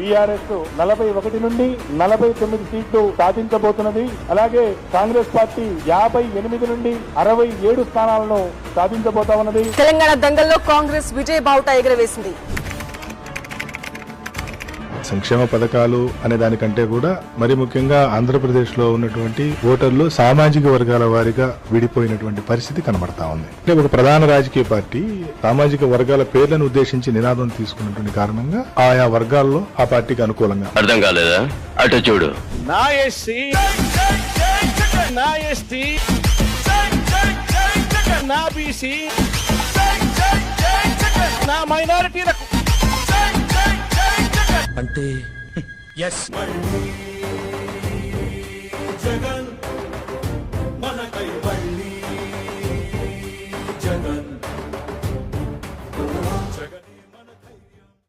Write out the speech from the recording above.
TRS 41 నుండి 49 సీట్లు సాధించబోతున్నది. అలాగే కాంగ్రెస్ పార్టీ 58 నుండి 67 స్థానాలను సాధించబోతా ఉన్నది. తెలంగాణ దంగల్లో కాంగ్రెస్ విజయ బావుట ఎగురవేసింది. సంక్షేమ పథకాలు అనే దానికంటే కూడా మరి ముఖ్యంగా ఆంధ్రప్రదేశ్ లో ఉన్నటువంటి ఓటర్లు సామాజిక వర్గాల వారిగా విడిపోయినటువంటి పరిస్థితి కనబడతా ఉంది. అంటే ఒక ప్రధాన రాజకీయ పార్టీ సామాజిక వర్గాల పేర్లను ఉద్దేశించి నినాదం తీసుకున్నటువంటి కారణంగా ఆయా వర్గాల్లో ఆ పార్టీకి అనుకూలంగా. అర్థం కాలేదా? అటు చూడు. నా ఎస్సీ, నా ఎస్టీ, నా బీసీ, నా మైనారిటీలకు అంటే